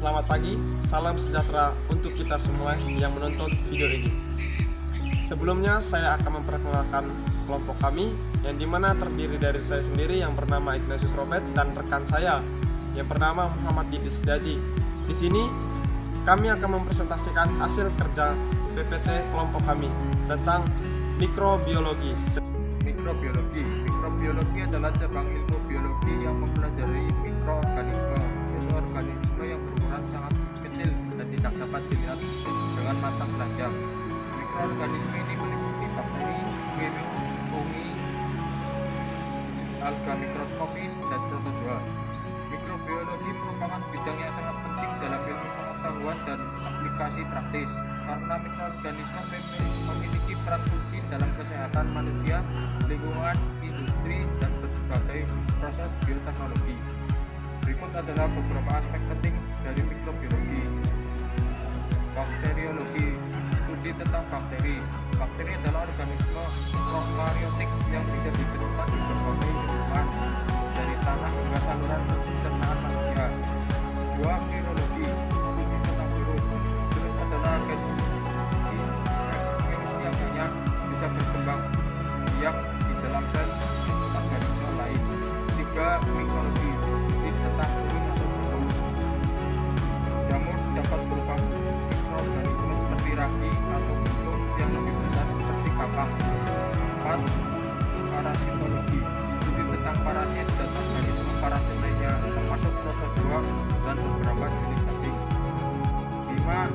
Selamat pagi, salam sejahtera untuk kita semua yang menonton video ini. Sebelumnya saya akan memperkenalkan kelompok kami yang dimana terdiri dari saya sendiri yang bernama Ignatius Robert dan rekan saya yang bernama Muhammad Didi Setiaji. Di sini kami akan mempresentasikan hasil kerja PPT kelompok kami tentang mikrobiologi. Mikrobiologi adalah cabang ilmu biologi yang mempelajari mikroorganisme, yaitu organisme yang berukuran sangat kecil dan tidak dapat dilihat dengan mata telanjang. Mikroorganisme ini meliputi bakteri, virus, fungi, alga mikroskopis, dan protozoa. Mikrobiologi merupakan bidang yang sangat penting dalam ilmu pengetahuan dan aplikasi praktis karena mikroorganisme memiliki peran kunci dalam kesehatan manusia, lingkungan, industri, dan berbagai proses bioteknologi. Berikut adalah beberapa aspek penting dari mikrobiologi. Bakteriologi, studi tentang bakteri. Bakteri adalah organisme prokaryotik yang bisa ditemukan di berbagai lingkungan, dari tanah hingga saluran pencernaan manusia. Dua, virologi, studi tentang virus. Virus adalah agen virus yang banyak bisa berkembang biak di dalam sel organisme lain. Tiga, mikologi, studi tentang burung atau jamur. Jamur dapat berupa mikroorganisme seperti ragi atau bentuk yang lebih besar seperti kapang. Empat, parasitologi, studi tentang parasit dan organisme parasit lainnya termasuk protozoa dan beberapa jenis cacing. 5.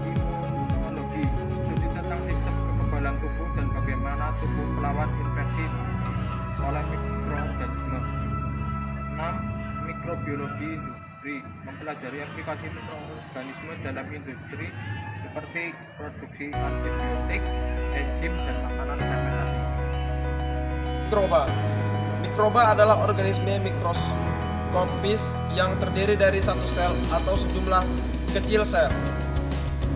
Imunologi, studi tentang sistem kekebalan tubuh dan bagaimana tubuh melawan infeksi oleh mikroorganisme. 6. Mikrobiologi industri, mempelajari aplikasi mikroorganisme dalam industri seperti produksi antibiotik, enzim, dan makanan fermentasi. Mikroba adalah organisme mikroskopis yang terdiri dari satu sel atau sejumlah kecil sel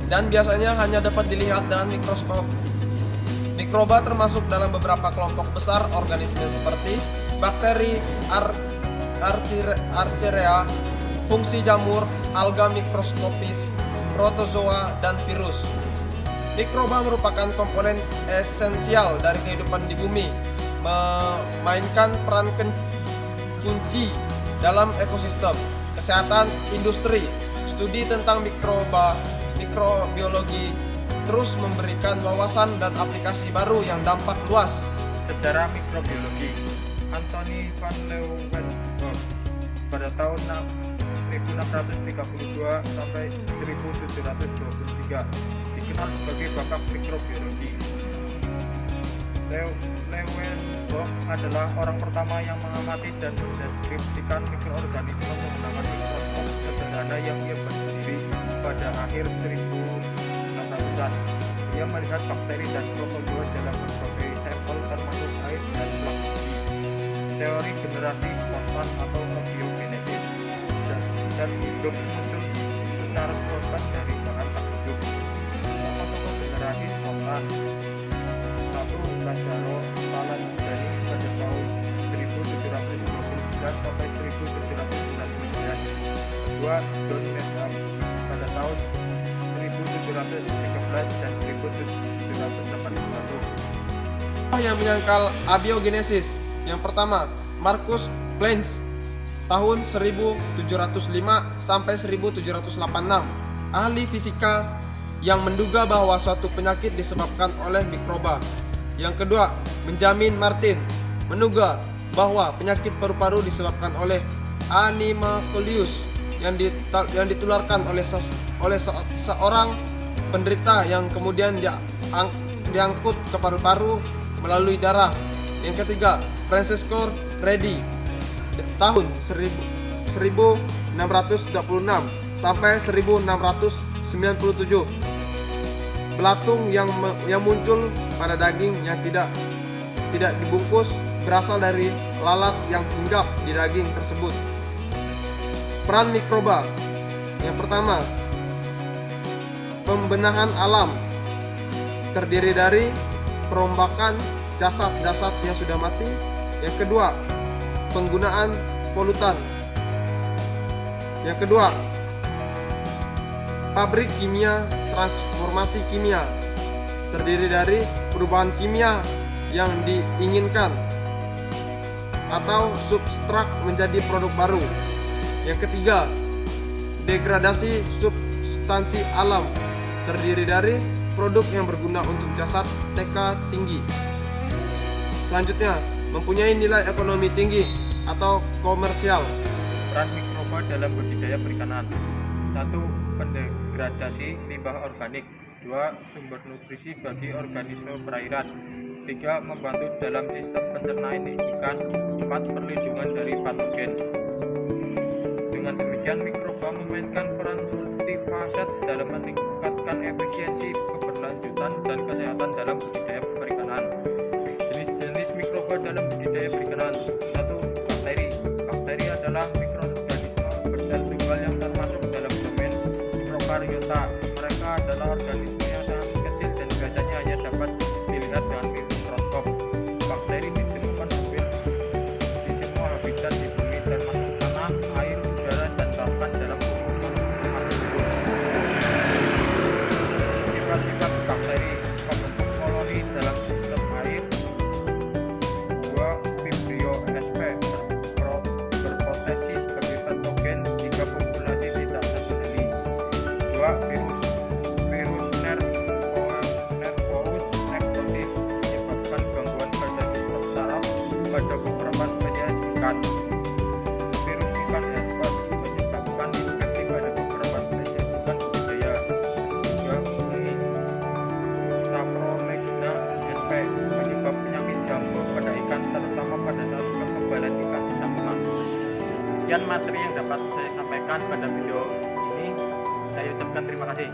dan biasanya hanya dapat dilihat dengan mikroskop. Mikroba termasuk dalam beberapa kelompok besar organisme seperti bakteri, archaea, fungsi jamur, alga mikroskopis, protozoa, dan virus. Mikroba merupakan komponen esensial dari kehidupan di bumi, memainkan peran kunci dalam ekosistem, kesehatan, industri. Studi tentang mikrobiologi terus memberikan wawasan dan aplikasi baru yang dampak luas. Sejarah mikrobiologi. Anthony van Leeuwenhoek pada tahun 1632 sampai 1723 dikenal sebagai bapak mikrobiologi. Leeuwenhoek adalah orang pertama yang mengamati dan mendeskripsikan mikroorganisme menggunakan mikroskop sederhana yang ia berdiri pada akhir 1600-an. Ia melihat bakteri dan protozoa dalam berbagai sampel termasuk air dan plastik. Teori generasi spontan atau abiogenesis dan hidup muncul secara spontan dari bahan tak hidup. Tokoh-tokoh generasi spontan: 1. Lazzaro Salanzani pada tahun 1729 sampai 1799. 2. John Metcalf pada tahun 1713 dan 1781. Yang menyangkal abiogenesis. Yang pertama, Marcus Planck tahun 1705 sampai 1786, ahli fisika yang menduga bahwa suatu penyakit disebabkan oleh mikroba. Yang kedua, Benjamin Martin menduga bahwa penyakit paru-paru disebabkan oleh Animalculius yang ditularkan oleh seorang penderita yang kemudian diangkut ke paru-paru melalui darah. Yang ketiga, Francesco Redi tahun 1636 sampai 1697, belatung yang muncul pada daging yang tidak dibungkus berasal dari lalat yang hinggap di daging tersebut. Peran mikroba. Yang pertama, pembenahan alam, terdiri dari perombakan jasad-jasad yang sudah mati. Yang kedua, penggunaan polutan. Yang kedua, pabrik kimia transformasi kimia, terdiri dari perubahan kimia yang diinginkan atau substrat menjadi produk baru. Yang ketiga, degradasi substansi alam, terdiri dari produk yang berguna untuk jasad TK tinggi. Selanjutnya, mempunyai nilai ekonomi tinggi atau komersial. Peran mikroba dalam budidaya perikanan. 1. Pendegradasi limbah organik. 2. Sumber nutrisi bagi organisme perairan. 3. Membantu dalam sistem pencernaan ikan. 4. Perlindungan dari patogen. Dengan demikian, mikroba memainkan peran multifaset dalam meningkatkan efisiensi, keberlanjutan, dan kesehatan dalam budidaya perikanan. Jenis-jenis mikroba dalam budidaya perikanan. 1. Bakteri. Bakteri adalah mikroorganisme bersel tunggal yang termasuk dalam domain mikrokariota. Mereka adalah organisme yang sangat kecil dan biasanya hanya dapat dilihat dengan mikroskop. Bakteri ditemukan hampir di semua habitat di bumi, termasuk tanah, air, udara, dan bahkan dalam tumbuhan makhluk. Sifat-sifat bakteri: pembentuk koloni dalam sistem air. 2. Vibrio sp berpotensi sebagai patogen jika populasi tidak terkendali. 2. Virus Nervosus necrosis menyebabkan gangguan pada sistem saraf pada beberapa spesies ikan. Virus ikan herpes menyebabkan infeksi pada beberapa spesies ikan budidaya. 3. Fungi Saprolegna sp penyebab penyakit jamur pada ikan, terutama pada saat kekebalan ikan sedang lemah. Sekian materi yang dapat saya sampaikan pada video ini. Saya ucapkan terima kasih.